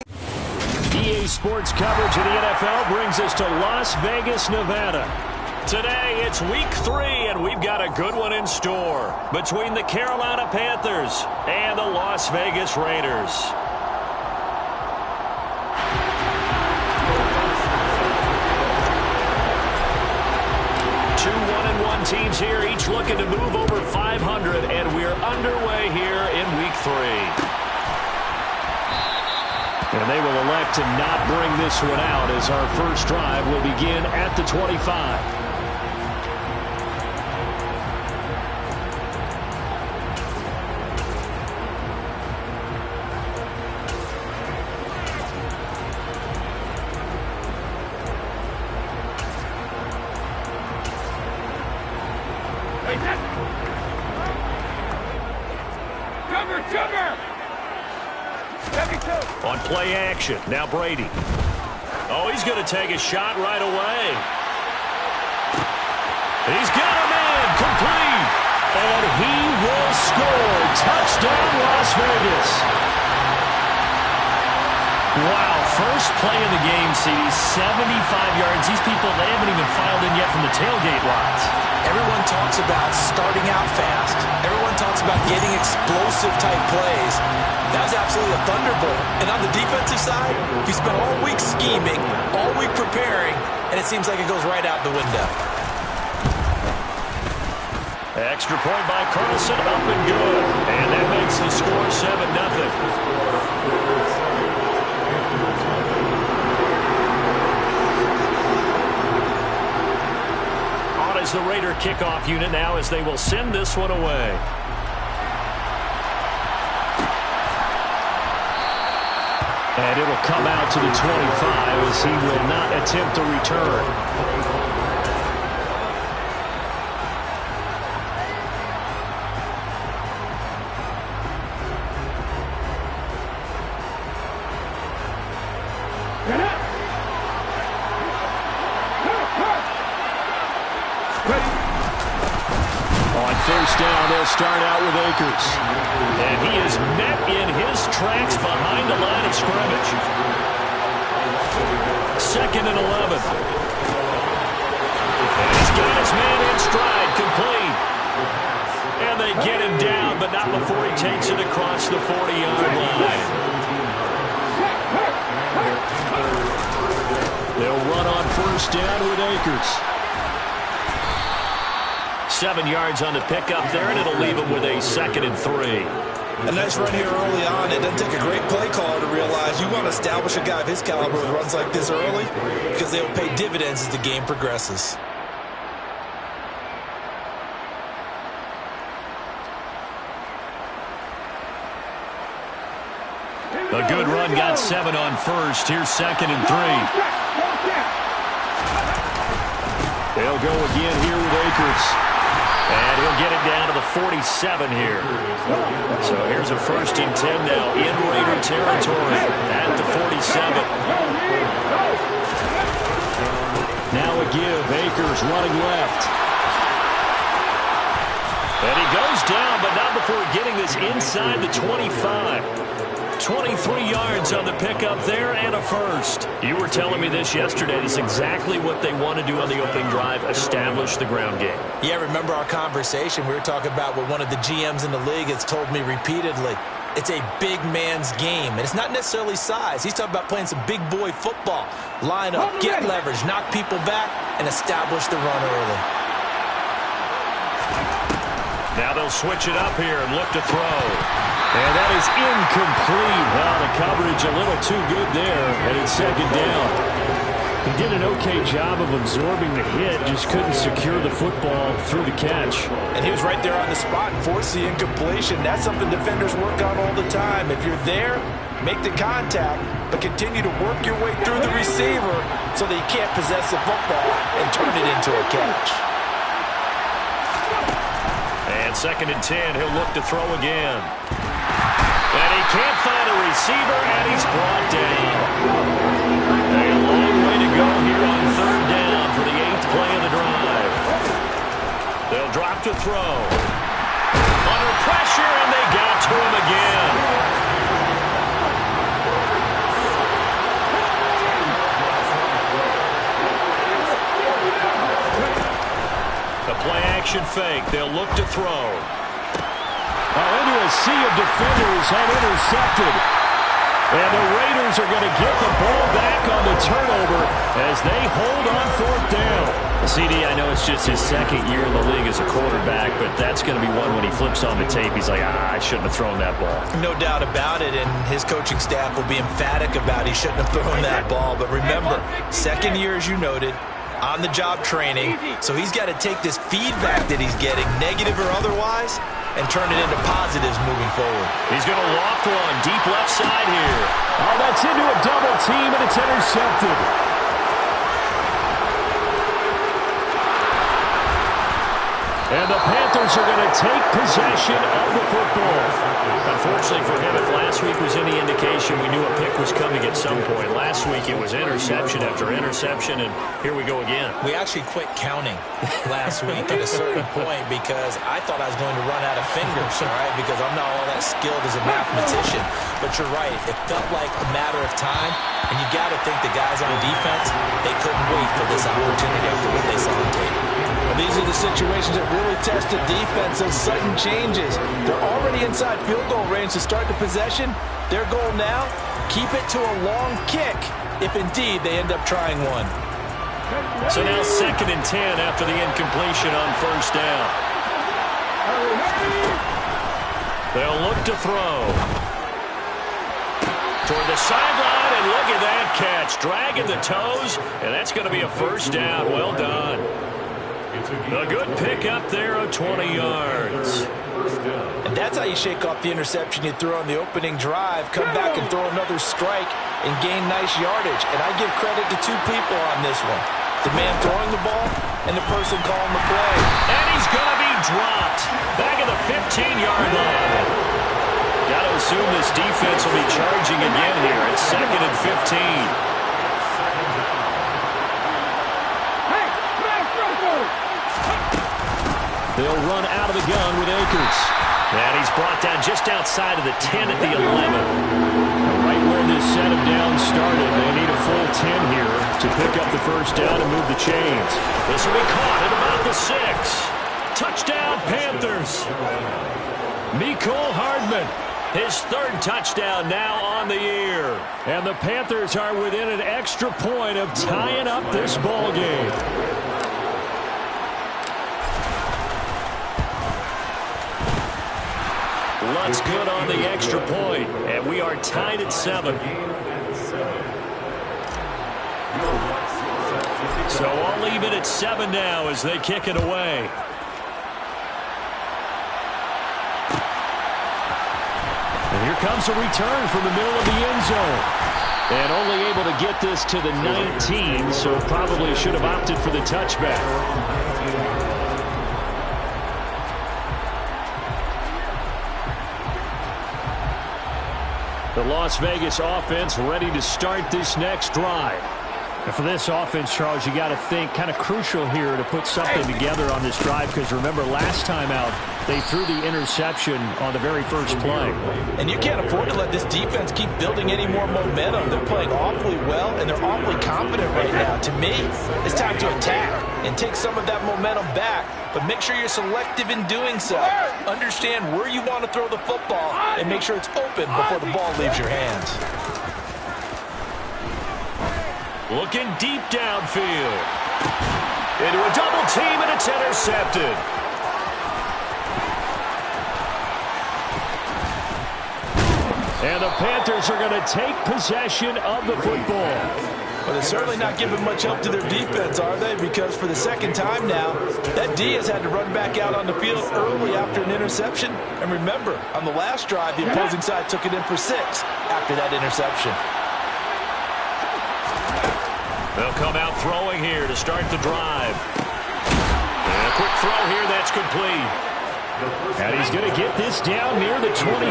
EA Sports coverage of the NFL brings us to Las Vegas, Nevada. Today, it's week 3, and we've got a good one in store between the Carolina Panthers and the Las Vegas Raiders. Two 1-1 teams here, each looking to move over 500, and we're underway here in week 3. And they will elect to not bring this one out as our first drive will begin at the 25. On play action, now Brady. Oh, he's going to take a shot right away. He's got him in, complete. And he will score. Touchdown, Las Vegas. Wow, first play of the game, CD, 75 yards. These people, they haven't even filed in yet from the tailgate lines. Everyone talks about starting out fast. Everyone talks about getting explosive-type plays. That was absolutely a thunderbolt. And on the defensive side, you spent all week scheming, all week preparing, and it seems like it goes right out the window. Extra point by Carlson, up and good. And that makes the score 7-0. Is the Raider kickoff unit now as they will send this one away. And it'll come out to the 25 as he will not attempt to return. First down, they'll start out with Akers. And he is met in his tracks behind the line of scrimmage. 2nd and 11. And he's got his man in stride, complete. And they get him down, but not before he takes it across the 40-yard line. They'll run on first down with Akers. 7 yards on the pickup there, and it'll leave him with a 2nd and 3. A nice run here early on. It doesn't take a great play caller to realize you want to establish a guy of his caliber with runs like this early because they will pay dividends as the game progresses. A good run, got 7 on first. Here's 2nd and 3. They'll go again here with Akers. And he'll get it down to the 47 here. So here's a 1st and 10 now in Raider territory at the 47. Now a give. Akers running left. And he goes down, but not before getting this inside the 25. 23 yards on the pickup there and a 1st. You were telling me this yesterday. This is exactly what they want to do on the opening drive, establish the ground game. Yeah, remember our conversation. We were talking about what one of the GMs in the league has told me repeatedly. It's a big man's game, and it's not necessarily size. He's talking about playing some big boy football. Line up, get leverage, knock people back, and establish the run early. Now they'll switch it up here and look to throw. And that is incomplete. Well, the coverage a little too good there, and it's 2nd down. He did an okay job of absorbing the hit, just couldn't secure the football through the catch. And he was right there on the spot and forced the incompletion. That's something defenders work on all the time. If you're there, make the contact, but continue to work your way through the receiver so that you can't possess the football and turn it into a catch. And 2nd and 10, he'll look to throw again. And he can't find a receiver, and he's brought down. A long way to go here on 3rd down for the 8th play of the drive. They'll drop to throw. Under pressure, and they got to him again. Play-action fake. They'll look to throw. Into a sea of defenders and intercepted. And the Raiders are going to get the ball back on the turnover as they hold on fourth down. CD, I know it's just his second year in the league as a quarterback, but that's going to be one when he flips on the tape. He's like, I shouldn't have thrown that ball. No doubt about it, and his coaching staff will be emphatic about he shouldn't have thrown that ball. But remember, second year, as you noted, on-the-job training, so he's got to take this feedback that he's getting, negative or otherwise, and turn it into positives moving forward. He's going to loft one deep left side here. Oh, that's into a double team, and it's intercepted. And the Panthers are going to take possession of the football. Unfortunately for him, if last week was any indication, we knew a pick was coming at some point. Last week it was interception after interception, and here we go again. We actually quit counting last week at a certain point because I thought I was going to run out of fingers, all right, because I'm not all that skilled as a mathematician. But you're right. It felt like a matter of time, and you got to think the guys on defense, they couldn't wait for this opportunity after what they saw on tape. Well, these are the situations that really test the defense, those sudden changes. They're already inside field goal range to start the possession. Their goal now, keep it to a long kick, if indeed they end up trying one. So now 2nd and 10 after the incompletion on first down. They'll look to throw. Toward the sideline, and look at that catch. Dragging the toes, and that's going to be a first down. Well done. A good pick up there of 20 yards. And that's how you shake off the interception you threw on the opening drive, come back and throw another strike and gain nice yardage. And I give credit to two people on this one. The man throwing the ball and the person calling the play. And he's going to be dropped. Back at the 15-yard line. Got to assume this defense will be charging again here. It's 2nd and 15. They'll run out of the gun with Akers. And he's brought down just outside of the 10 at the 11. Right where this set of downs started, they need a full 10 here to pick up the first down and move the chains. This will be caught at about the 6. Touchdown, Panthers. Mecole Hardman. His 3rd touchdown now on the year. And the Panthers are within an extra point of tying up this ball game. Lutz good on the extra point, and we are tied at 7. So I'll leave it at 7 now as they kick it away. And here comes a return from the middle of the end zone. And only able to get this to the 19, so probably should have opted for the touchback. The Las Vegas offense ready to start this next drive. And for this offense, Charles, you got to think kind of crucial here to put something together on this drive, because remember last time out they threw the interception on the very first play. And you can't afford to let this defense keep building any more momentum. They're playing awfully well, and they're awfully confident right now. To me, it's time to attack and take some of that momentum back, but make sure you're selective in doing so. Understand where you want to throw the football and make sure it's open before the ball leaves your hands. Looking deep downfield. Into a double team, and it's intercepted. And the Panthers are going to take possession of the football. Well, they're certainly not giving much help to their defense, are they? Because for the second time now, that D has had to run back out on the field early after an interception. And remember, on the last drive, the opposing side took it in for 6 after that interception. They'll come out throwing here to start the drive. And a quick throw here, that's complete. And he's going to get this down near the 25.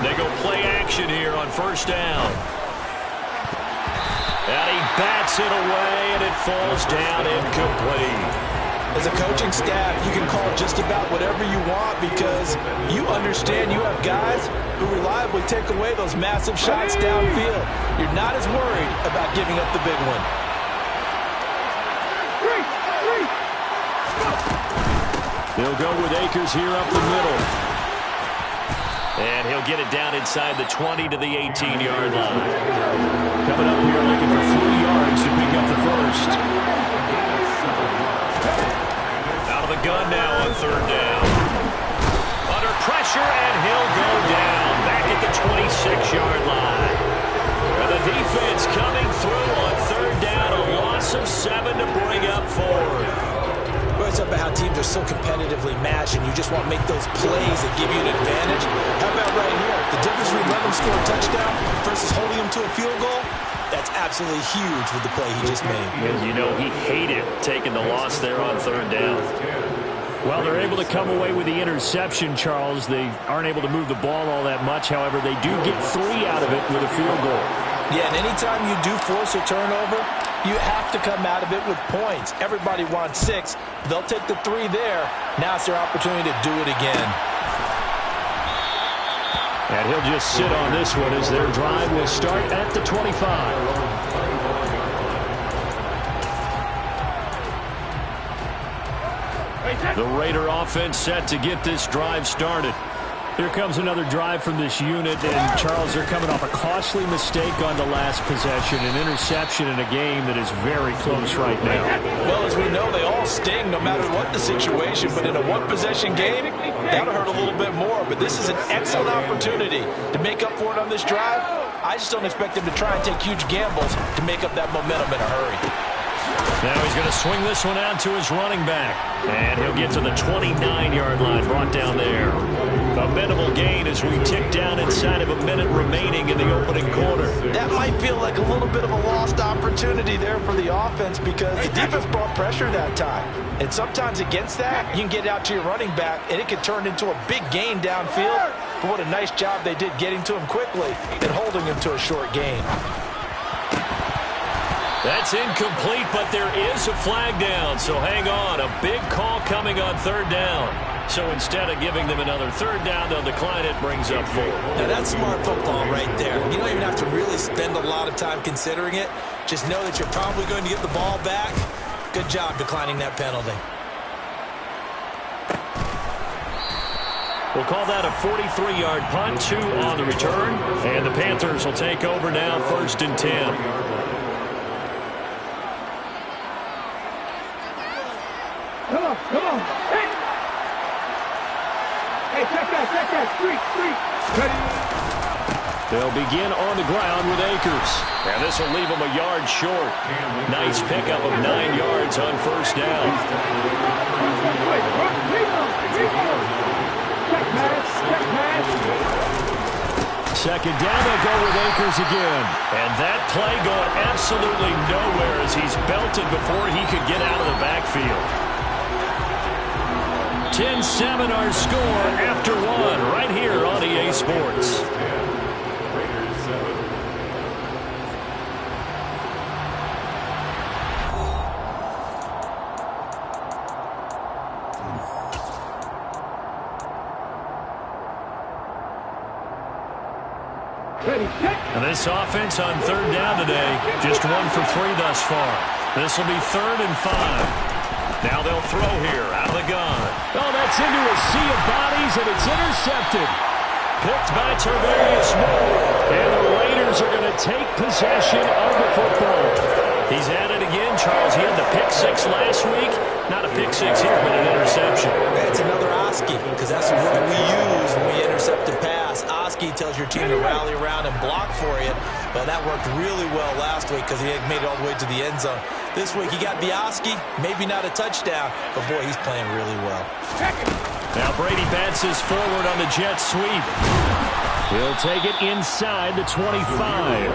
They go play action here on first down. And he bats it away, and it falls down incomplete. As a coaching staff, you can call just about whatever you want because you understand you have guys who reliably take away those massive shots downfield. You're not as worried about giving up the big one. They'll go with Akers here up the middle. And he'll get it down inside the 20 to the 18-yard line. Coming up here looking for 3 yards to pick up the first. Out of the gun now on third down. Under pressure, and he'll go down back at the 26-yard line. And the defense coming through on third down, a loss of 7 to bring up fourth. It's up about how teams are so competitively matched, and you just want to make those plays that give you an advantage. How about right here? The difference between letting them score a touchdown versus holding them to a field goal, that's absolutely huge with the play he just made. You know, he hated taking the loss there on third down. Well, they're able to come away with the interception, Charles. They aren't able to move the ball all that much. However, they do get 3 out of it with a field goal. Yeah, and anytime you do force a turnover, you have to come out of it with points. Everybody wants 6. They'll take the 3 there. Now it's their opportunity to do it again. And he'll just sit on this one as their drive will start at the 25. The Raider offense set to get this drive started. Here comes another drive from this unit, and Charles, they're coming off a costly mistake on the last possession, an interception in a game that is very close right now. Well, as we know, they all sting no matter what the situation, but in a one-possession game, that'll hurt a little bit more. But this is an excellent opportunity to make up for it on this drive. I just don't expect them to try and take huge gambles to make up that momentum in a hurry. Now he's going to swing this one out to his running back. And he'll get to the 29-yard line, brought down there. A minimal gain as we tick down inside of a minute remaining in the opening quarter. That might feel like a little bit of a lost opportunity there for the offense because the defense brought pressure that time. And sometimes against that, you can get out to your running back, and it could turn into a big gain downfield. But what a nice job they did getting to him quickly and holding him to a short gain. That's incomplete, but there is a flag down, so hang on. A big call coming on third down. So instead of giving them another third down, they'll decline it, brings up 4. Now that's smart football right there. You don't even have to really spend a lot of time considering it. Just know that you're probably going to get the ball back. Good job declining that penalty. We'll call that a 43-yard punt, 2 on the return. And the Panthers will take over now, 1st and 10. Come on. Hey, check that. Street. Ready. They'll begin on the ground with Akers. And this will leave him a yard short. Nice pickup of 9 yards on first down. Check pass. Second down, they'll go with Akers again. And that play going absolutely nowhere as he's belted before he could get out of the backfield. 10-7 our score after 1 right here on EA Sports. And this offense on third down today, just 1 for 3 thus far. This will be 3rd and 5. Now they'll throw here out of the gun. Oh, that's into a sea of bodies, and it's intercepted. Picked by Tervarius Moore. And the Raiders are going to take possession of the football. He's at it again, Charles. He had the pick 6 last week. Not a pick 6 here, but an interception. It's another Oski, because that's the word we use when we intercept a pass. Oski tells your team to rally around and block for you. Well, that worked really well last week because he had made it all the way to the end zone. This week, he got the Oski, maybe not a touchdown, but boy, he's playing really well. Now Brady bounces forward on the jet sweep. He'll take it inside the 25.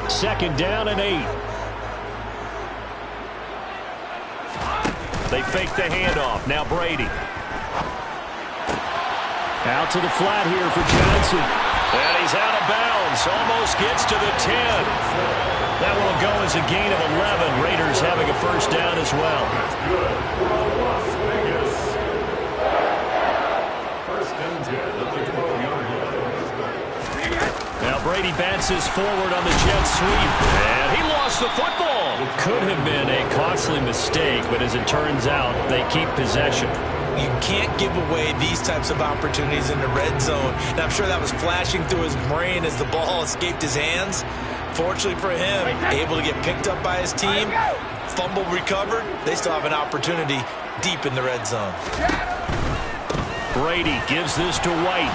Second down and 8. They fake the handoff. Now Brady. Out to the flat here for Johnson. And he's out of bounds. Almost gets to the 10. That will go as a gain of 11. Raiders having a first down as well. That's good. Las Vegas. First and 10 at the 12-yard line. Now Brady bounces forward on the jet sweep. And he lost the football. Could have been a costly mistake, but as it turns out, they keep possession. You can't give away these types of opportunities in the red zone. And I'm sure that was flashing through his brain as the ball escaped his hands. Fortunately for him, able to get picked up by his team, fumble recovered. They still have an opportunity deep in the red zone. Brady gives this to White.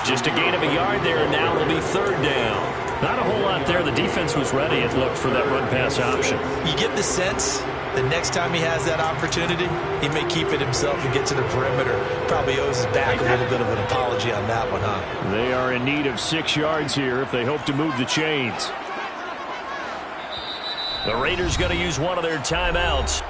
Just a gain of a yard there, and now it'll be third down. Not a whole lot there. The defense was ready, it looked, for that run-pass option. You get the sense the next time he has that opportunity, he may keep it himself and get to the perimeter. Probably owes his back a little bit of an apology on that one, huh? They are in need of 6 yards here if they hope to move the chains. The Raiders going to use one of their timeouts.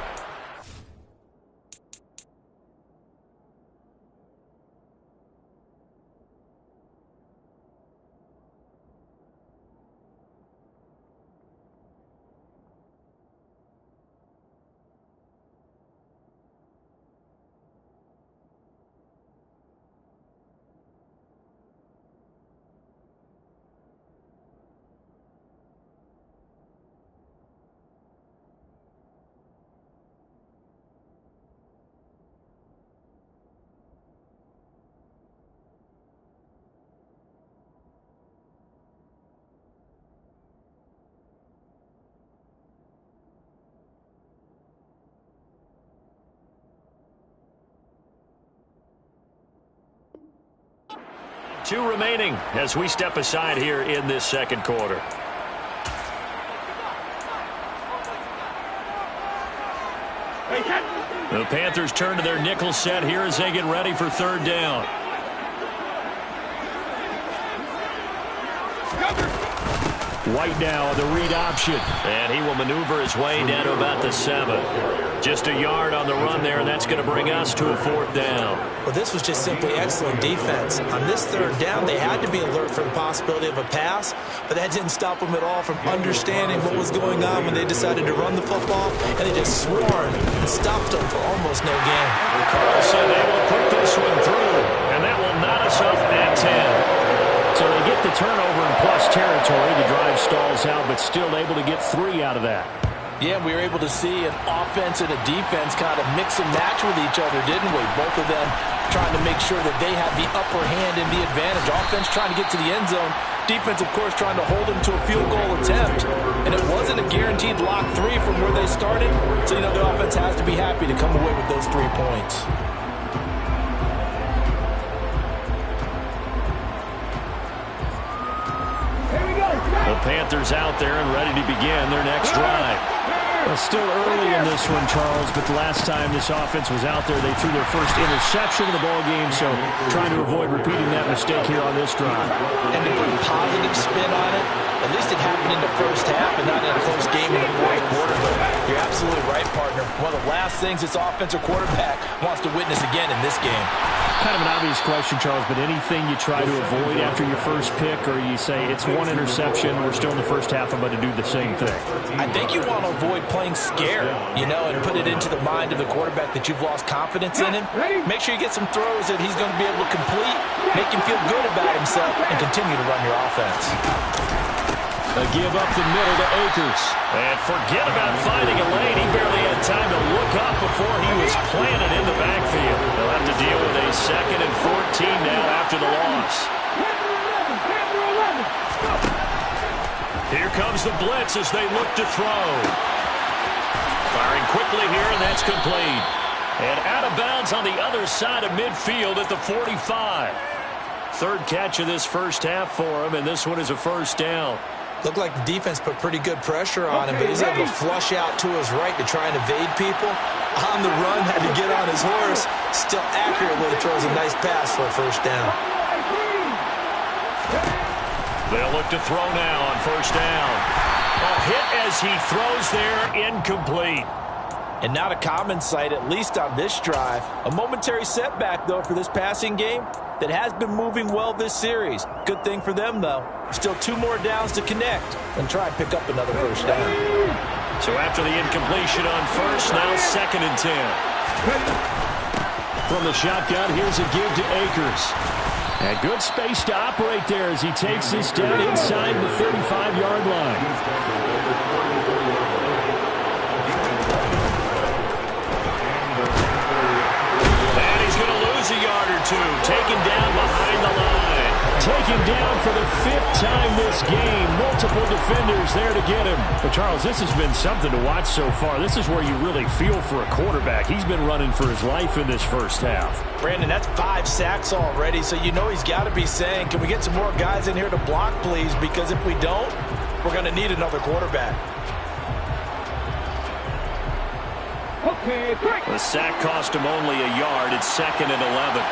Two remaining as we step aside here in this second quarter. The Panthers turn to their nickel set here as they get ready for third down. White now, the read option. And he will maneuver his way down to about the 7. Just a yard on the run there, and that's going to bring us to a fourth down. Well, this was just simply excellent defense. On this third down, they had to be alert for the possibility of a pass, but that didn't stop them at all from understanding what was going on when they decided to run the football, and they just swarmed and stopped them for almost no gain. Carlson able to put this one through, and that will knot us up at 10. So they get the turnover in plus territory. The drive stalls out, but still able to get 3 out of that. Yeah, we were able to see an offense and a defense kind of mix and match with each other, didn't we? Both of them trying to make sure that they had the upper hand and the advantage. Offense trying to get to the end zone. Defense, of course, trying to hold them to a field goal attempt. And it wasn't a guaranteed lock 3 from where they started. So, you know, the offense has to be happy to come away with those 3 points. The Panthers out there and ready to begin their next drive. Well, still early in this one, Charles, but the last time this offense was out there, they threw their first interception of the ball game, so trying to avoid repeating that mistake here on this drive. And to put a positive spin on it, at least it happened in the first half and not in a close game in the fourth quarter. But you're absolutely right, partner. One of the last things this offensive quarterback wants to witness again in this game. Kind of an obvious question, Charles, but anything you try to avoid after your first pick, or you say it's one interception, we're still in the first half, I'm going to do the same thing? I think you want to avoid playing scared, you know, and put it into the mind of the quarterback that you've lost confidence in him. Make sure you get some throws that he's going to be able to complete, make him feel good about himself, and continue to run your offense. A give up the middle to Akers. And forget about finding a lane. He barely had time to look up before he was planted in the backfield. They'll have to deal with a 2nd and 14 now after the loss. Here comes the blitz as they look to throw. Firing quickly here, and that's complete. And out of bounds on the other side of midfield at the 45. Third catch of this first half for him, and this one is a first down. Looked like the defense put pretty good pressure on him, but he's able to flush out to his right to try and evade people. On the run, had to get on his horse. Still accurately throws a nice pass for a first down. They'll look to throw now on first down. A hit as he throws there, incomplete. And not a common sight, at least on this drive. A momentary setback, though, for this passing game that has been moving well this series. Good thing for them, though. Still 2 more downs to connect and try and pick up another first down. So after the incompletion on first, now 2nd and 10. From the shotgun, here's a give to Akers. And good space to operate there as he takes this down inside the 35-yard line. A yard or 2, taken down behind the line. Taken down for the 5th time this game. Multiple defenders there to get him. But, Charles, this has been something to watch so far. This is where you really feel for a quarterback. He's been running for his life in this first half. Brandon, that's 5 sacks already, so you know he's got to be saying, can we get some more guys in here to block, please? Because if we don't, we're going to need another quarterback. The sack cost him only a yard. It's 2nd and 11.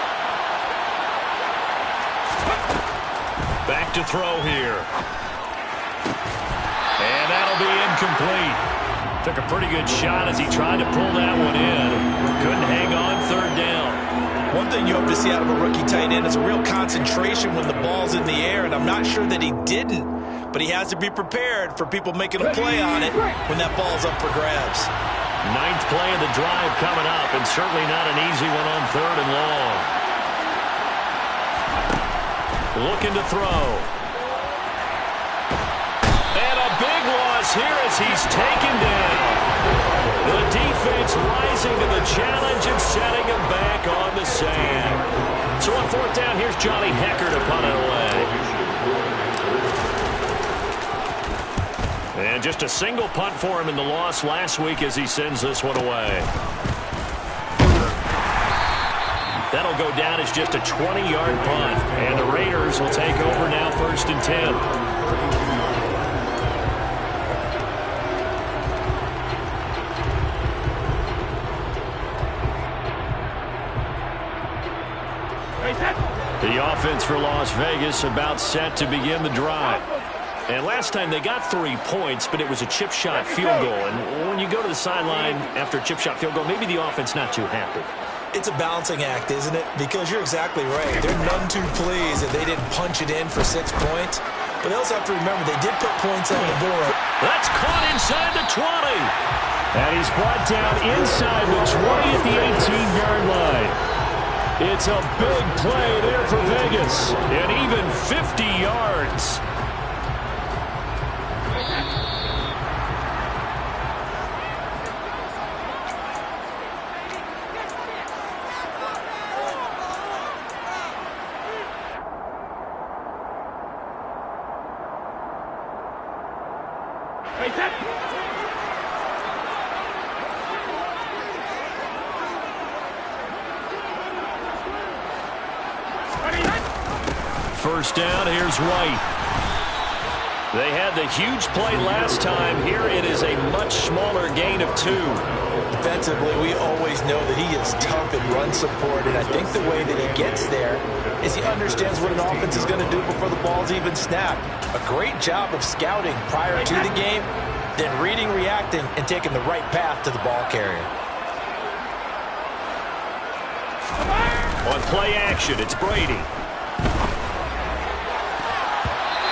Back to throw here. And that'll be incomplete. Took a pretty good shot as he tried to pull that one in. Couldn't hang on 3rd down. One thing you hope to see out of a rookie tight end is a real concentration when the ball's in the air, and I'm not sure that he didn't. But he has to be prepared for people making a play on it when that ball's up for grabs. 9th play of the drive coming up, and certainly not an easy one on 3rd and long. Looking to throw. And a big loss here as he's taken down. The defense rising to the challenge and setting him back on the sand. So on 4th down, here's Johnny Hecker to punt it away. And just a single punt for him in the loss last week as he sends this one away. That'll go down as just a 20-yard punt. And the Raiders will take over now 1st and 10. The offense for Las Vegas about set to begin the drive. And last time they got 3 points, but it was a chip shot field goal. And when you go to the sideline after a chip shot field goal, maybe the offense not too happy. It's a balancing act, isn't it? Because you're exactly right. They're none too pleased that they didn't punch it in for 6 points. But they also have to remember they did put points on the board. That's caught inside the 20. And he's brought down inside the 20 at the 18-yard line. It's a big play there for Vegas. And even 50 yards. First down, here's White. They had the huge play last time. Here it is a much smaller gain of 2. Defensively, we always know that he is tough in run support, and I think the way that he gets there is he understands what an offense is going to do before the ball's even snapped. A great job of scouting prior to the game, then reading, reacting, and taking the right path to the ball carrier. On play action, it's Brady.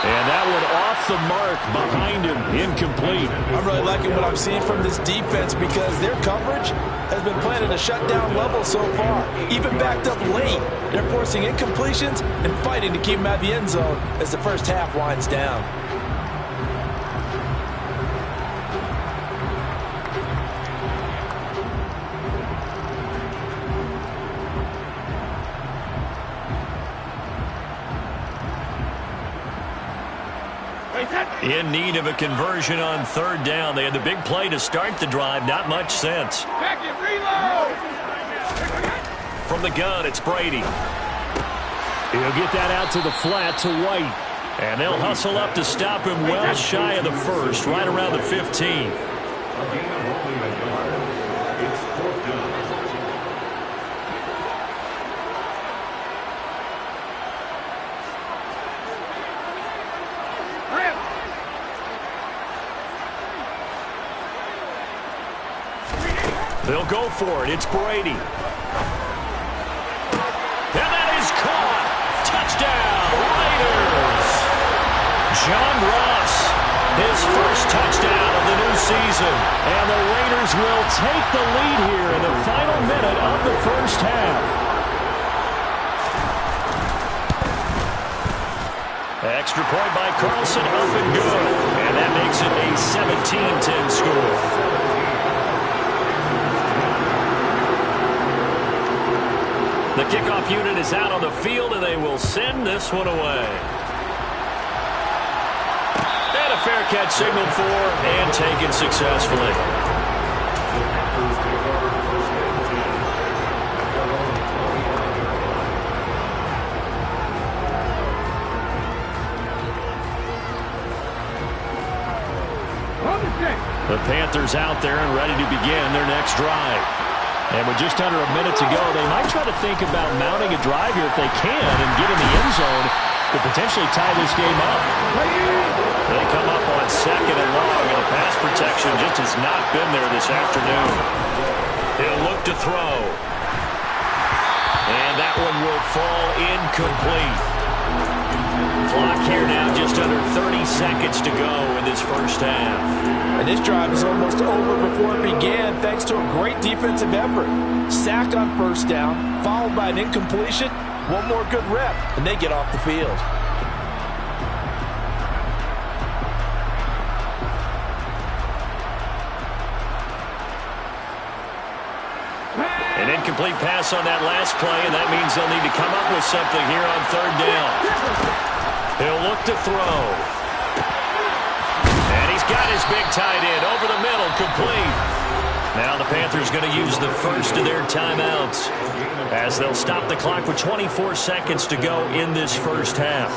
And that one off the mark behind him, incomplete. I'm really liking what I'm seeing from this defense because their coverage has been playing at a shutdown level so far. Even backed up late, they're forcing incompletions and fighting to keep them out of the end zone as the first half winds down. In need of a conversion on 3rd down. They had the big play to start the drive. Not much sense. From the gun, it's Brady. He'll get that out to the flat to White. And they'll hustle up to stop him well shy of the first, right around the 15. They'll go for it. It's Brady. And that is caught. Touchdown, Raiders. John Ross, his first touchdown of the new season. And the Raiders will take the lead here in the final minute of the first half. Extra point by Carlson, up and good. And that makes it a 17-10 score. The kickoff unit is out on the field, and they will send this one away. And a fair catch signaled for and taken successfully. The Panthers out there and ready to begin their next drive. And with just under a minute to go, they might try to think about mounting a drive here if they can and get in the end zone to potentially tie this game up. They come up on 2nd and long, and the pass protection just has not been there this afternoon. He'll look to throw. And that one will fall incomplete. Clock here now just under 30 seconds to go in this first half. And this drive is almost over before it began thanks to a great defensive effort. Sack on first down, followed by an incompletion, one more good rep, and they get off the field. An incomplete pass on that last play, and that means they'll need to come up with something here on 3rd down. He'll look to throw. And he's got his big tight end over the middle, complete. Now the Panthers going to use the first of their timeouts as they'll stop the clock with 24 seconds to go in this first half.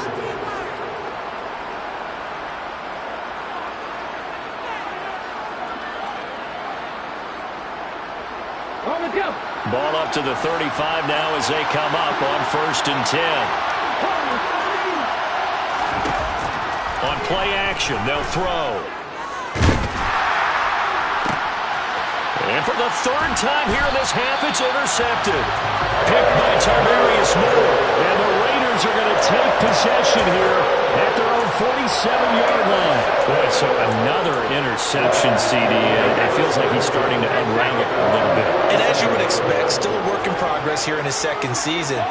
Ball up to the 35 now as they come up on 1st and 10. On play action, they'll throw. And for the 3rd time here in this half, it's intercepted. Picked by Tarvarius Moore. And the Raiders are going to take possession here at their own 47-yard line. Boy, so another interception, CD. It feels like he's starting to unravel a little bit. And as you would expect, still a work in progress here in his 2nd season.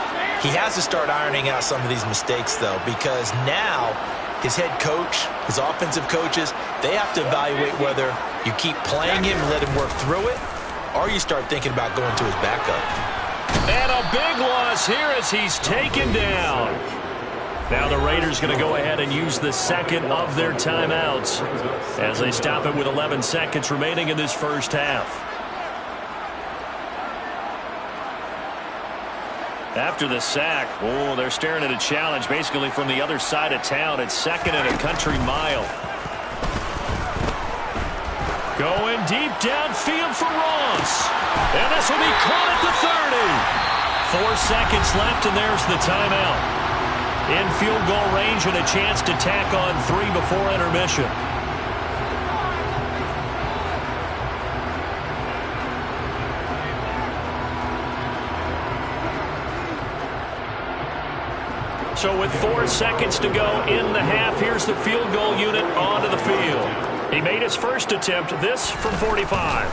He has to start ironing out some of these mistakes, though, because now his head coach, his offensive coaches, they have to evaluate whether you keep playing him and let him work through it, or you start thinking about going to his backup. And a big loss here as he's taken down. Now the Raiders going to go ahead and use the 2nd of their timeouts as they stop it with 11 seconds remaining in this first half. After the sack, they're staring at a challenge basically from the other side of town. It's 2nd and a country mile. Going deep downfield for Ross. And this will be caught at the 30. 4 seconds left, and there's the timeout. In field goal range and a chance to tack on 3 before intermission. So with 4 seconds to go in the half, here's the field goal unit onto the field. He made his first attempt, this from 45.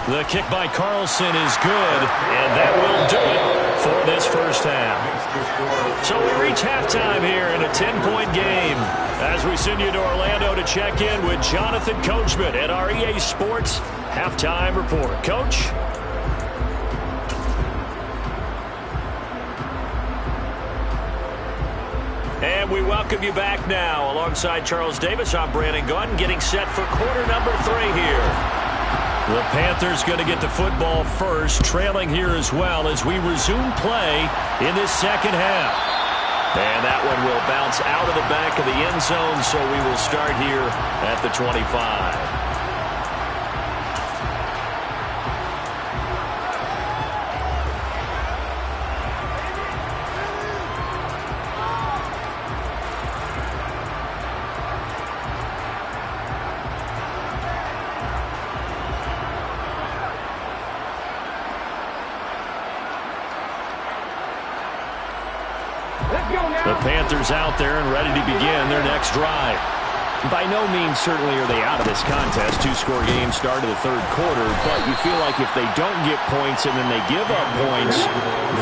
The kick by Carlson is good, and that will do it for this first half. So we reach halftime here in a 10-point game as we send you to Orlando to check in with Jonathan Coachman at our EA Sports Halftime Report. Coach? And we welcome you back now. Alongside Charles Davis, I'm Brandon Gunn, getting set for quarter number 3 here. The Panthers going to get the football first, trailing here as well as we resume play in this second half. And that one will bounce out of the back of the end zone, so we will start here at the 25. The Panthers out there and ready to begin their next drive. By no means certainly are they out of this contest. Two-score game start of the third quarter, but you feel like if they don't get points and then they give up points,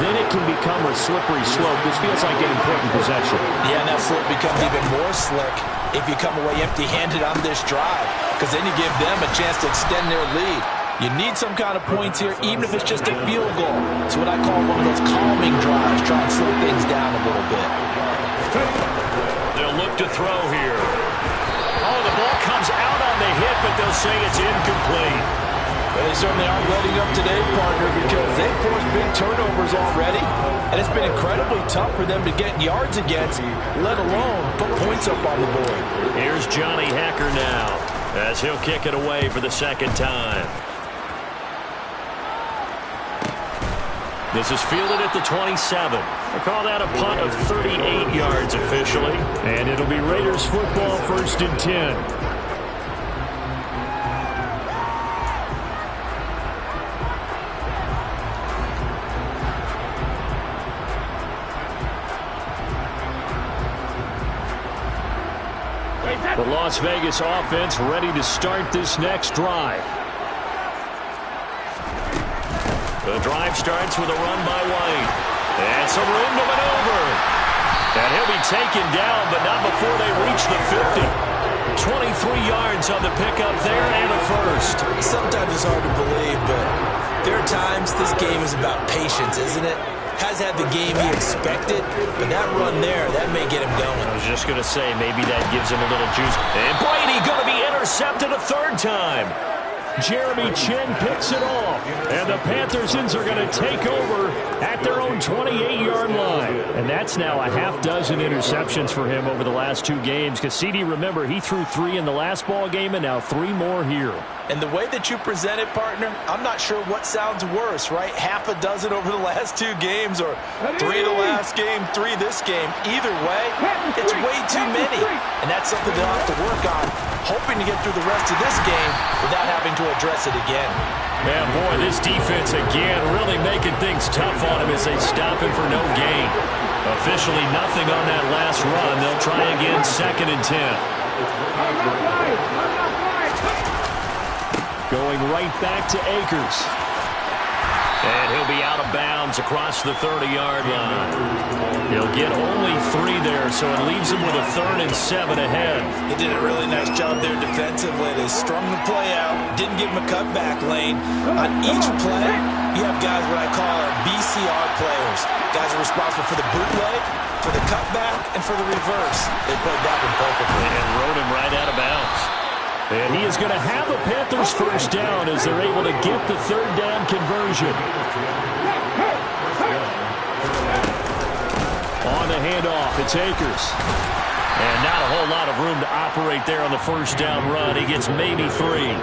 then it can become a slippery slope. This feels like an important possession. Yeah, and that slope becomes even more slick if you come away empty-handed on this drive, because then you give them a chance to extend their lead. You need some kind of points here, even if it's just a field goal. It's what I call one of those calming drives, try and slow things down a little bit. They'll look to throw here. Oh, the ball comes out on the hit, but they'll say it's incomplete. Well, they certainly aren't letting up today, partner, because they've forced big turnovers already, and it's been incredibly tough for them to get yards against, let alone put points up on the board. Here's Johnny Hacker now, as he'll kick it away for the second time. This is fielded at the 27. I call that a punt of 38 yards officially. And it'll be Raiders football, 1st and 10. The Las Vegas offense ready to start this next drive. The drive starts with a run by White. And some room to maneuver. And he'll be taken down, but not before they reach the 50. 23 yards on the pickup there and a first. Sometimes it's hard to believe, but there are times this game is about patience, isn't it? Has had the game he expected, but that run there, that may get him going. I was just going to say, maybe that gives him a little juice. And Brady going to be intercepted a third time. Jeremy Chin picks it off, and the Panthersons are going to take over at their own 28-yard line. And that's now a half dozen interceptions for him over the last 2 games. Cassidy, remember, he threw 3 in the last ball game and now 3 more here. And the way that you present it, partner, I'm not sure what sounds worse, right? Half a dozen over the last 2 games, or 3 the last game, 3 this game. Either way, it's way too many. And that's something they'll have to work on, hoping to get through the rest of this game without having to address it again. Man, boy, this defense again really making things tough on him as they stop him for no gain. Officially nothing on that last run. They'll try again, 2nd and 10. Going right back to Akers. And he'll be out of bounds across the 30-yard line. He'll get only 3 there, so it leaves him with a 3rd and 7 ahead. They did a really nice job there defensively. They strung the play out, didn't give him a cutback lane. On each play, you have guys what I call our BCR players. Guys are responsible for the bootleg, for the cutback, and for the reverse. They played that one perfectly. And rode him right out of bounds. And he is going to have a Panthers first down as they're able to get the 3rd down conversion. On the handoff, it's Akers. And not a whole lot of room to operate there on the first down run. He gets maybe 3.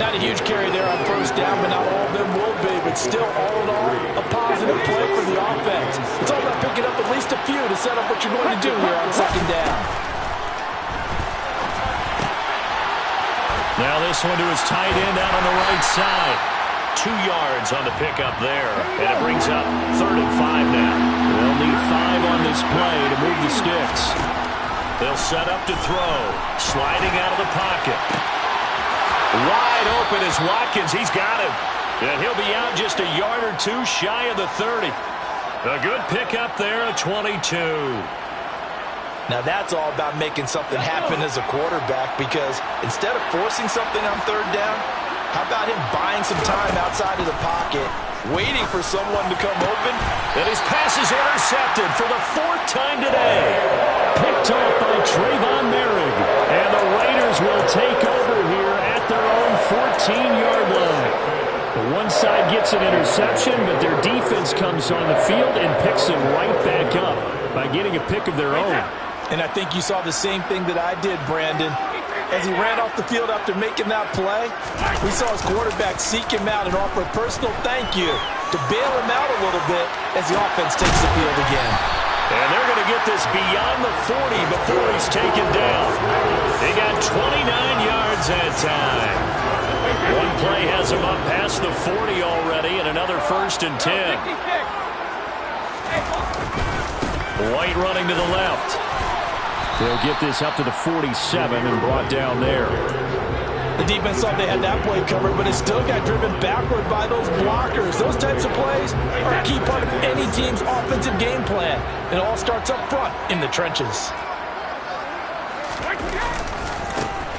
Not a huge carry there on first down, but not all of them will be. But still, all in all, a positive play for the offense. It's all about picking up at least a few to set up what you're going to do here on 2nd down. Now this one to his tight end out on the right side. 2 yards on the pickup there. And it brings up 3rd and 5 now. They'll need 5 on this play to move the sticks. They'll set up to throw. Sliding out of the pocket. Wide open is Watkins. He's got him. And he'll be out just a yard or 2 shy of the 30. A good pickup there at 22. Now that's all about making something happen as a quarterback, because instead of forcing something on 3rd down, how about him buying some time outside of the pocket, waiting for someone to come open? And his pass is intercepted for the 4th time today. Picked off by Trayvon Merrick. And the Raiders will take over here at their own 14-yard line. The one side gets an interception, but their defense comes on the field and picks him right back up by getting a pick of their own. And I think you saw the same thing that I did, Brandon. As he ran off the field after making that play, we saw his quarterback seek him out and offer a personal thank you to bail him out a little bit as the offense takes the field again. And they're going to get this beyond the 40 before he's taken down. They got 29 yards that time. One play has him up past the 40 already, and another 1st and 10. White running to the left. They'll get this up to the 47 and brought down there. The defense thought they had that play covered, but it still got driven backward by those blockers. Those types of plays are a key part of any team's offensive game plan. It all starts up front in the trenches.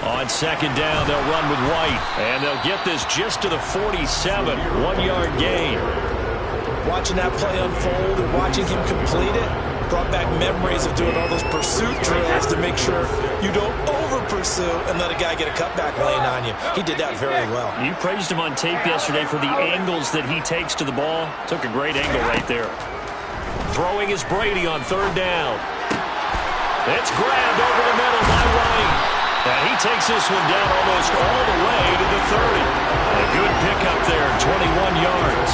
On second down, they'll run with White, and they'll get this just to the 47, 1-yard gain. Watching that play unfold and watching him complete it brought back memories of doing all those pursuit drills to make sure you don't over-pursue and let a guy get a cutback lane on you. He did that very well. You praised him on tape yesterday for the angles that he takes to the ball. Took a great angle right there. Throwing is Brady on third down. It's grabbed over the middle by White. And he takes this one down almost all the way to the 30. A good pickup there, 21 yards.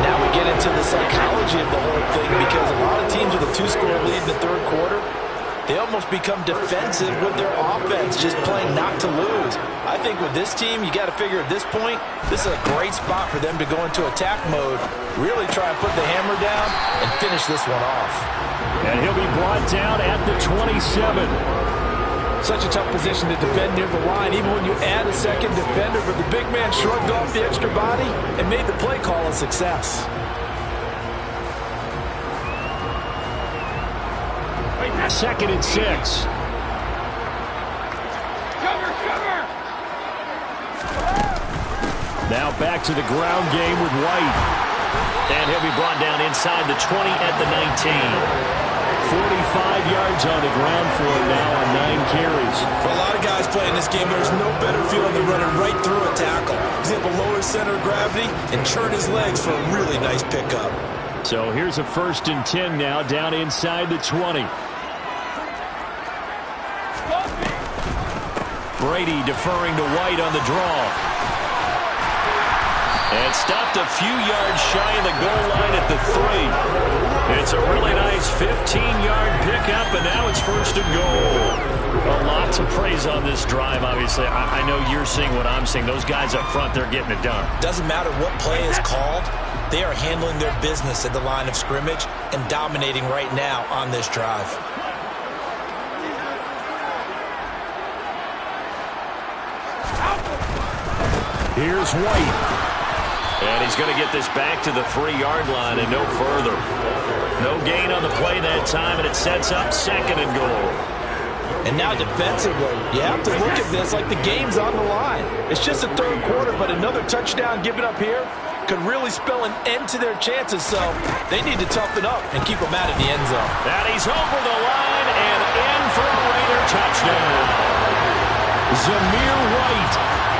Now we get into the psychology of the whole thing, because a lot of teams with a 2-score lead in the third quarter, they almost become defensive with their offense, just playing not to lose. I think with this team, you got to figure at this point, this is a great spot for them to go into attack mode, really try and put the hammer down and finish this one off. And he'll be brought down at the 27. Such a tough position to defend near the line, even when you add a second defender, but the big man shrugged off the extra body and made the play call a success. Second and 6. Now back to the ground game with White. And he'll be brought down inside the 20 at the 19. 45 yards on the ground for him now on 9 carries. For a lot of guys playing this game, there's no better feeling than running right through a tackle. He's able to lower his center of gravity and churn his legs for a really nice pickup. So here's a 1st and 10 now, down inside the 20. Brady deferring to White on the draw. And stopped a few yards shy of the goal line at the 3. It's a really nice 15-yard pickup, and now it's 1st and goal. A lot to praise on this drive, obviously. I know you're seeing what I'm seeing. Those guys up front, they're getting it done. Doesn't matter what play is called. They are handling their business at the line of scrimmage and dominating right now on this drive. Here's White. And he's going to get this back to the 3-yard line and no further. No gain on the play that time, and it sets up 2nd and goal. And now defensively, you have to look at this like the game's on the line. It's just the third quarter, but another touchdown given up here could really spell an end to their chances, so they need to toughen up and keep them out of the end zone. And he's over the line and in for a Raider touchdown. Zamir White,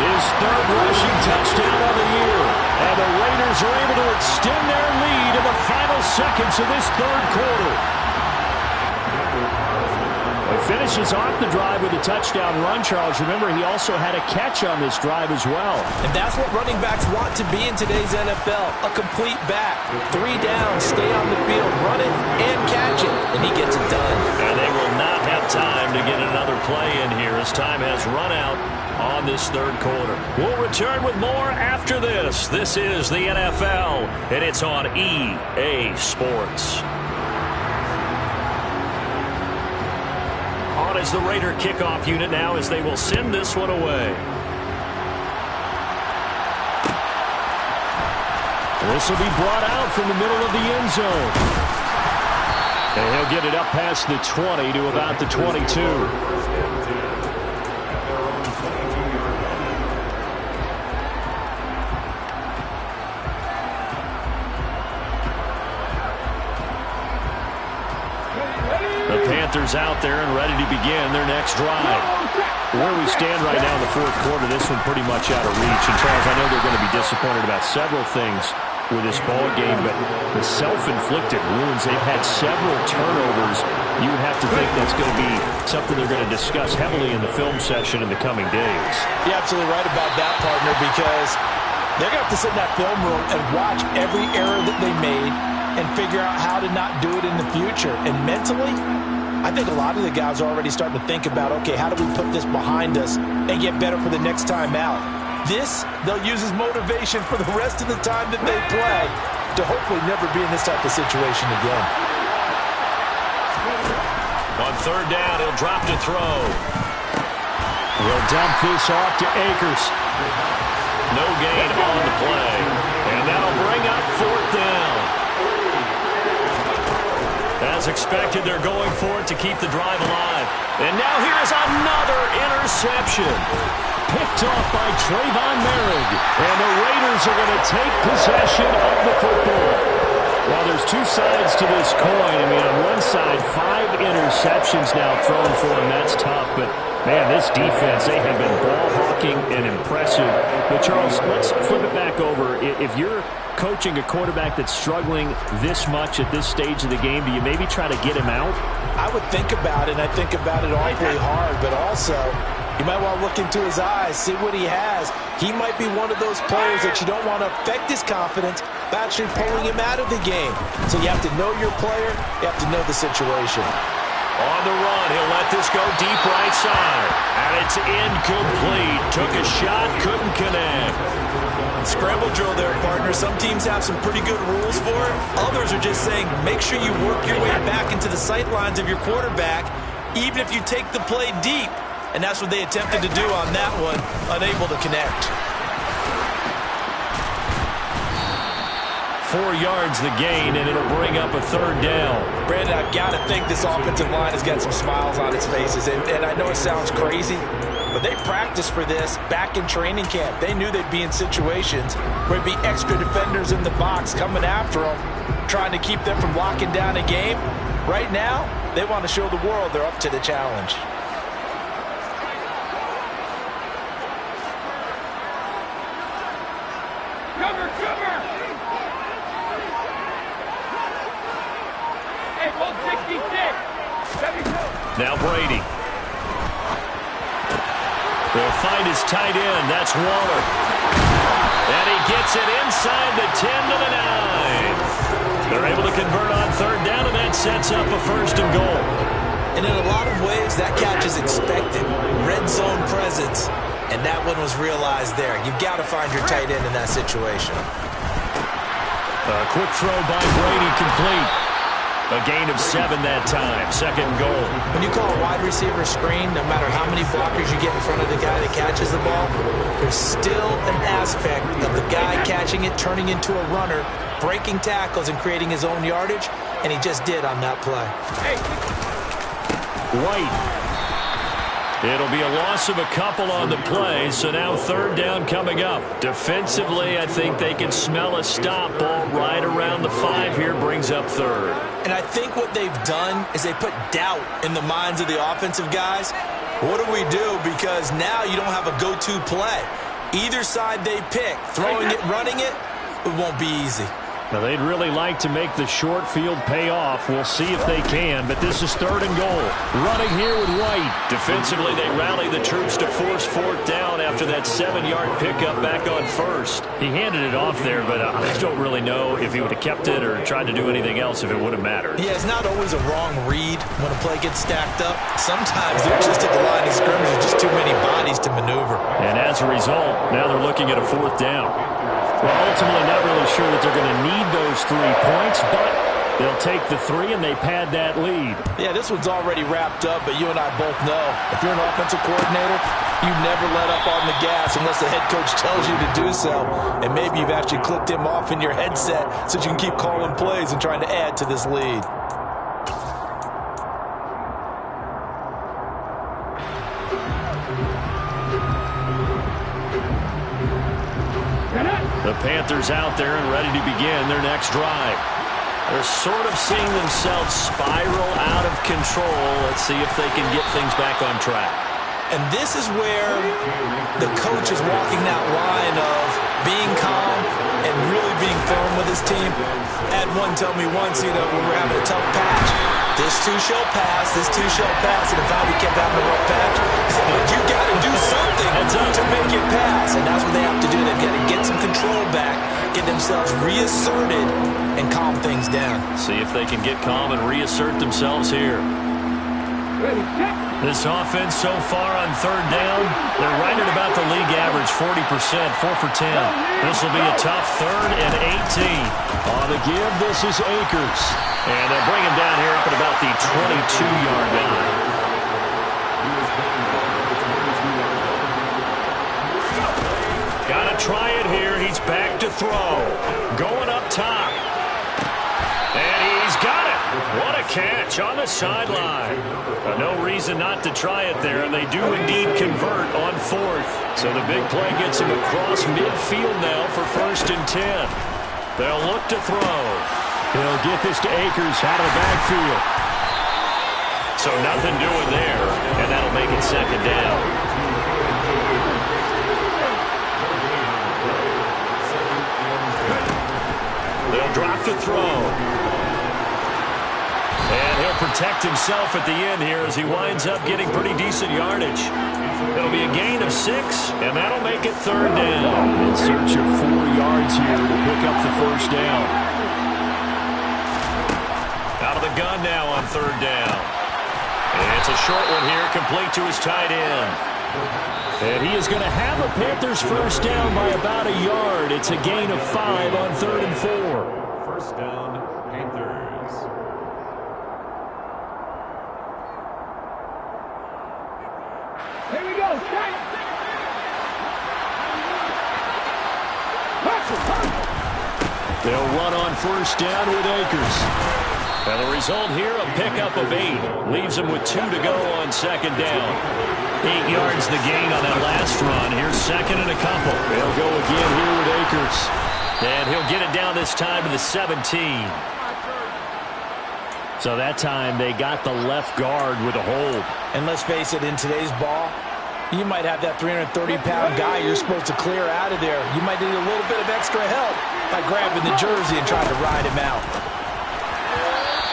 his 3rd rushing touchdown of the year. And the Raiders are able to extend their lead in the final seconds of this 3rd quarter. He finishes off the drive with a touchdown run, Charles. Remember, he also had a catch on this drive as well. And that's what running backs want to be in today's NFL, a complete back. 3 down, stay on the field, run it, and catch it. And he gets it done. And they will not have time to get another play in here as time has run out on this 3rd quarter. We'll return with more after this. This is the NFL, and it's on EA Sports. On is the Raider kickoff unit now as they will send this one away. This will be brought out from the middle of the end zone. And he'll get it up past the 20 to about the 22. Panthers out there and ready to begin their next drive. Where we stand right now in the 4th quarter, this one pretty much out of reach. And Charles, I know they're going to be disappointed about several things with this ball game, but the self-inflicted wounds, they've had several turnovers. You would have to think that's going to be something they're going to discuss heavily in the film session in the coming days. You're absolutely right about that, partner, because they're going to have to sit in that film room and watch every error that they made and figure out how to not do it in the future. And mentally, I think a lot of the guys are already starting to think about, okay, how do we put this behind us and get better for the next time out? This, they'll use as motivation for the rest of the time that they play to hopefully never be in this type of situation again. On third down, he'll drop to throw. He'll dump this off to Akers. No gain on the play. And that'll bring up fourth down. As expected, they're going for it to keep the drive alive. And now here's another interception. Picked off by Trayvon Merrick. And the Raiders are going to take possession of the football. Well, there's two sides to this coin. I mean, on one side, 5 interceptions now thrown for him. That's tough. But, man, this defense, they have been ball hawking and impressive. But, Charles, let's flip it back over. If you're coaching a quarterback that's struggling this much at this stage of the game, do you maybe try to get him out? I would think about it, and I think about it awfully hard. But also, you might want to look into his eyes, see what he has. He might be one of those players that you don't want to affect his confidence by actually pulling him out of the game. So you have to know your player. You have to know the situation. On the run, he'll let this go deep right side. And it's incomplete. Took a shot, couldn't connect. Scramble drill there, partner. Some teams have some pretty good rules for it. Others are just saying, make sure you work your way back into the sight lines of your quarterback, even if you take the play deep. And that's what they attempted to do on that one, unable to connect. 4 yards the gain, and it'll bring up a third down. Brandon, I've got to think this offensive line has got some smiles on its faces. And I know it sounds crazy, but they practiced for this back in training camp. They knew they'd be in situations where there'd be extra defenders in the box coming after them, trying to keep them from locking down a game. Right now, they want to show the world they're up to the challenge. Cover, cover! Hey, hold 66! 72! Now Brady. They'll find his tight end. That's Waller. And he gets it inside the 10 to the 9. They're able to convert on third down, and that sets up a first and goal. And in a lot of ways, that catch is expected. Red zone presence. And that one was realized there. You've got to find your tight end in that situation. A quick throw by Brady, complete. A gain of 7 that time. Second and goal. When you call a wide receiver screen, no matter how many blockers you get in front of the guy that catches the ball, there's still an aspect of the guy catching it, turning into a runner, breaking tackles and creating his own yardage, and he just did on that play. White. It'll be a loss of a couple on the play, so now third down coming up. Defensively, I think they can smell a stop. Ball right around the 5 here, brings up third. And I think what they've done is they put doubt in the minds of the offensive guys. What do we do? Because now you don't have a go-to play. Either side they pick, throwing it, running it, it won't be easy. Now, they'd really like to make the short field pay off. We'll see if they can, but this is third and goal. Running here with White. Defensively, they rally the troops to force fourth down after that 7-yard pickup back on first. He handed it off there, but I don't really know if he would have kept it or tried to do anything else if it would have mattered. Yeah, it's not always a wrong read when a play gets stacked up. Sometimes they're just at the line of scrimmage. There's just too many bodies to maneuver. And as a result, now they're looking at a fourth down. Well, ultimately not really sure that they're going to need those 3 points, but they'll take the 3 and they pad that lead. Yeah, this one's already wrapped up, but you and I both know if you're an offensive coordinator, you never let up on the gas unless the head coach tells you to do so. And maybe you've actually clicked him off in your headset so you can keep calling plays and trying to add to this lead. The Panthers out there and ready to begin their next drive. They're sort of seeing themselves spiral out of control. Let's see if they can get things back on track. And this is where the coach is walking that line of being calm and really being firm with his team. I had one tell me once, when we're having a tough patch, this too shall pass, this too shall pass. And if we kept having a rough patch, he said, but you got to do something to make it pass. And that's what they have to do. They've got to get some control back, get themselves reasserted, and calm things down. See if they can get calm and reassert themselves here. This offense so far on third down, they're right at about the league average, 40%, 4 for 10. This will be a tough 3rd and 18. On the give, this is Akers. And they'll bring him down here up at about the 22-yard line. Got to try it here. He's back to throw. Going up top. And he's got it. What a catch on the sideline. No reason not to try it there, and they do indeed convert on fourth. So the big play gets him across midfield now for 1st and 10. They'll look to throw. He'll get this to Akers out of the backfield. So nothing doing there, and that'll make it 2nd down. They'll drop the throw. And he'll protect himself at the end here as he winds up getting pretty decent yardage. It'll be a gain of 6, and that'll make it 3rd down. In search of 4 yards here to pick up the 1st down. Out of the gun now on 3rd down. And it's a short one here, complete to his tight end. And he is going to have a Panthers 1st down by about a yard. It's a gain of 5 on 3rd and 4. 1st down, Panthers. Here we go. They'll run on 1st down with Akers. And the result here, a pickup of 8. Leaves him with 2 to go on 2nd down. 8 yards the gain on that last run. Here's 2nd and a couple. They'll go again here with Akers. And he'll get it down this time to the 17. So that time they got the left guard with a hold. And let's face it, in today's ball, you might have that 330-pound guy you're supposed to clear out of there. You might need a little bit of extra help by grabbing the jersey and trying to ride him out.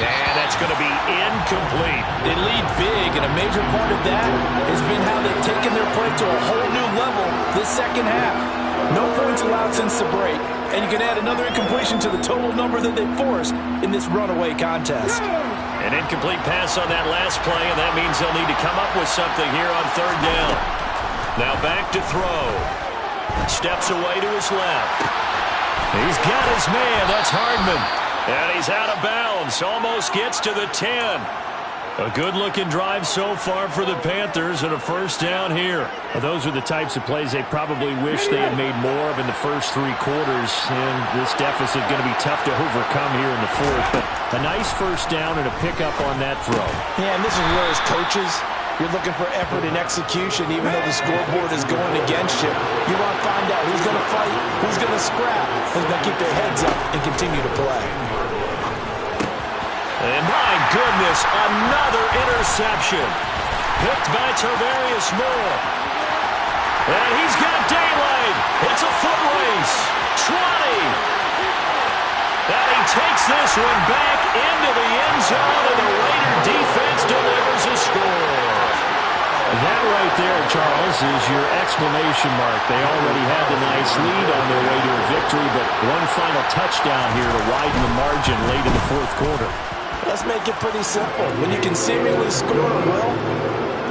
And that's going to be incomplete. They lead big, and a major part of that has been how they've taken their play to a whole new level this 2nd half. No points allowed since the break, and you can add another incompletion to the total number that they forced in this runaway contest. An incomplete pass on that last play, and that means they'll need to come up with something here on 3rd down. Now back to throw. Steps away to his left. He's got his man. That's Hardman. And he's out of bounds. Almost gets to the 10. A good-looking drive so far for the Panthers and a 1st down here. Well, those are the types of plays they probably wish they had made more of in the first 3 quarters. And this deficit going to be tough to overcome here in the 4th. But a nice 1st down and a pickup on that throw. Yeah, and this is where as coaches, you're looking for effort and execution even though the scoreboard is going against you. You want to find out who's going to fight, who's going to scrap, who's going to keep their heads up and continue to play. And my goodness, another interception. Picked by Tarvarius Moore. And he's got daylight. It's a foot race. 20. And he takes this one back into the end zone, and the Raider defense delivers a score. That right there, Charles, is your exclamation mark. They already had the nice lead on their way to a victory, but one final touchdown here to widen the margin late in the 4th quarter. Let's make it pretty simple. When you can seemingly score a will,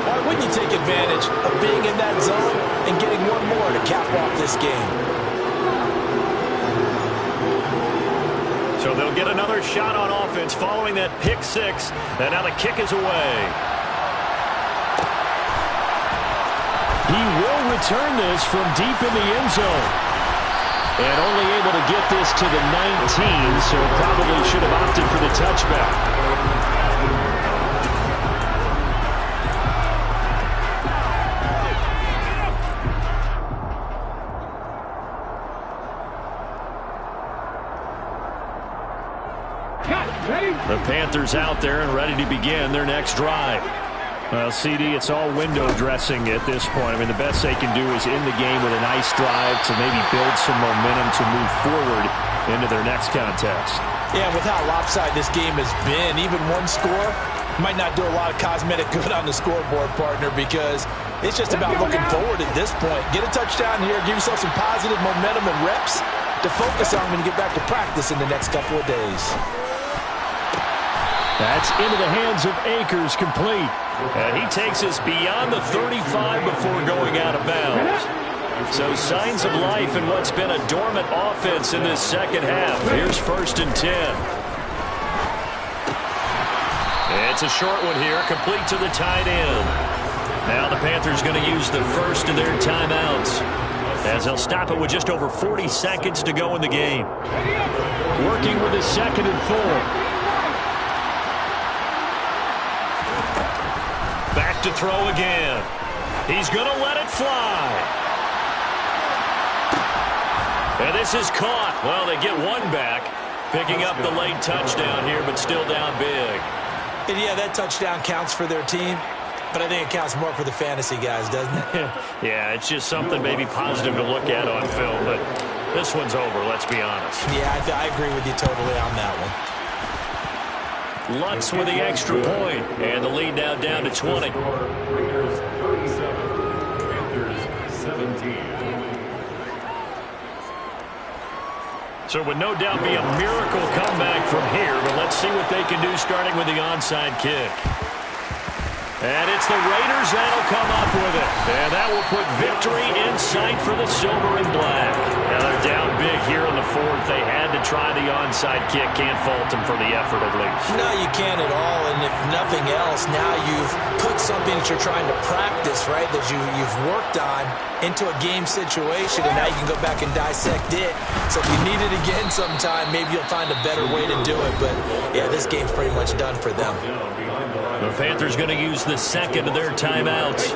why wouldn't you take advantage of being in that zone and getting one more to cap off this game? So they'll get another shot on offense following that pick 6, and now the kick is away. He will return this from deep in the end zone. And only able to get this to the 19, so probably should have opted for the touchback. The Panthers out there and ready to begin their next drive. Well, CD, it's all window dressing at this point. I mean, the best they can do is in the game with a nice drive to maybe build some momentum to move forward into their next contest. Yeah, with how lopsided this game has been, even one score might not do a lot of cosmetic good on the scoreboard, partner, because it's just about looking forward at this point. Get a touchdown here, give yourself some positive momentum and reps to focus on when you get back to practice in the next couple of days. That's into the hands of Akers, complete. And he takes us beyond the 35 before going out of bounds. So signs of life in what's been a dormant offense in this second half. Here's 1st and 10. It's a short one here, complete to the tight end. Now the Panthers going to use the first of their timeouts, as they'll stop it with just over 40 seconds to go in the game. Working with his 2nd and 4. Back to throw again. He's going to let it fly. And this is caught. Well, they get one back, picking up the late touchdown here, but still down big. And yeah, that touchdown counts for their team, but I think it counts more for the fantasy guys, doesn't it? Yeah, it's just something maybe positive to look at on film, but this one's over, let's be honest. Yeah, I agree with you totally on that one. Lutz with the extra point, and the lead now down to 20. Raiders 37, Panthers 17. So it would no doubt be a miracle comeback from here, but let's see what they can do starting with the onside kick. And it's the Raiders that'll come up with it. And that will put victory in sight for the silver and black. Now they're down big here in the 4th. They had to try the onside kick. Can't fault them for the effort at least. No, you can't at all. And if nothing else, now you've put something that you're trying to practice, right, that you've worked on into a game situation, and now you can go back and dissect it. So if you need it again sometime, maybe you'll find a better way to do it. But, yeah, this game's pretty much done for them. The Panthers going to use the 2nd of their timeouts,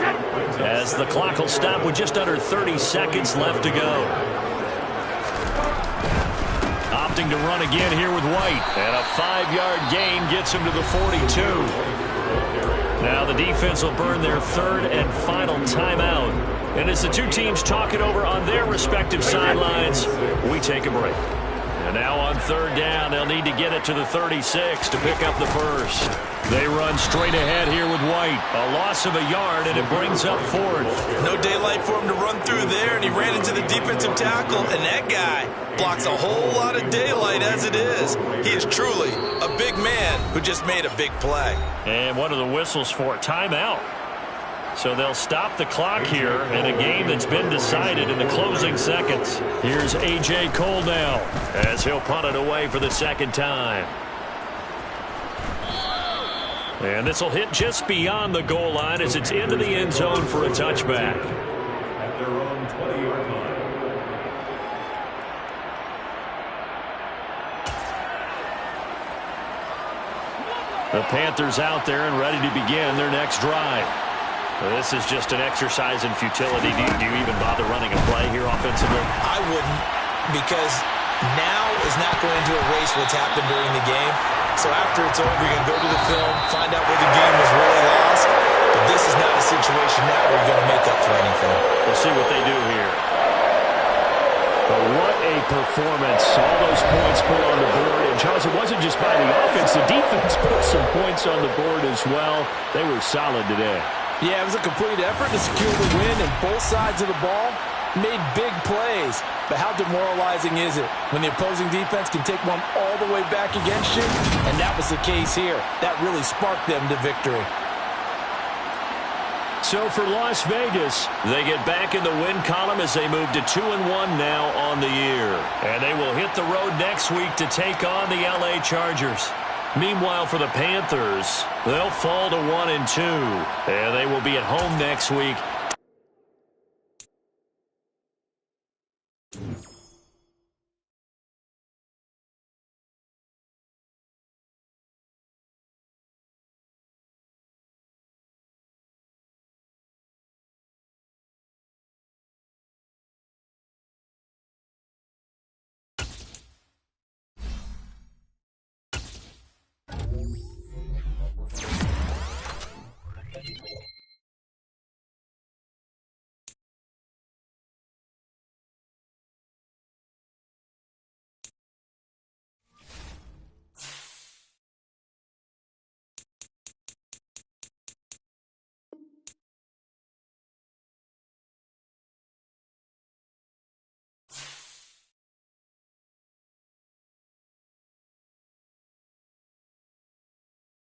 as the clock will stop with just under 30 seconds left to go. Opting to run again here with White, and a 5-yard gain gets him to the 42. Now the defense will burn their 3rd and final timeout. And as the two teams talk it over on their respective sidelines, we take a break. And now on 3rd down, they'll need to get it to the 36 to pick up the first. They run straight ahead here with White. A loss of a yard, and it brings up 4th. No daylight for him to run through there, and he ran into the defensive tackle, and that guy blocks a whole lot of daylight as it is. He is truly a big man who just made a big play. And what are the whistles for? Timeout. So they'll stop the clock here in a game that's been decided in the closing seconds. Here's A.J. Cole now, as he'll punt it away for the 2nd time. And this will hit just beyond the goal line as it's into the end zone for a touchback. At their own 20-yard line. The Panthers out there and ready to begin their next drive. This is just an exercise in futility. Do you even bother running a play here offensively? I wouldn't, because now is not going to erase what's happened during the game. So after it's over, you're going to go to the film, find out where the game was really lost. But this is not a situation now where you're going to make up for anything. We'll see what they do here. But what a performance. All those points put on the board. And, Charles, it wasn't just by the offense. The defense put some points on the board as well. They were solid today. Yeah, it was a complete effort to secure the win, and both sides of the ball made big plays. But how demoralizing is it when the opposing defense can take one all the way back against you? And that was the case here. That really sparked them to victory. So for Las Vegas, they get back in the win column as they move to 2-1 now on the year. And they will hit the road next week to take on the L.A. Chargers. Meanwhile, for the Panthers, they'll fall to 1-2. And they will be at home next week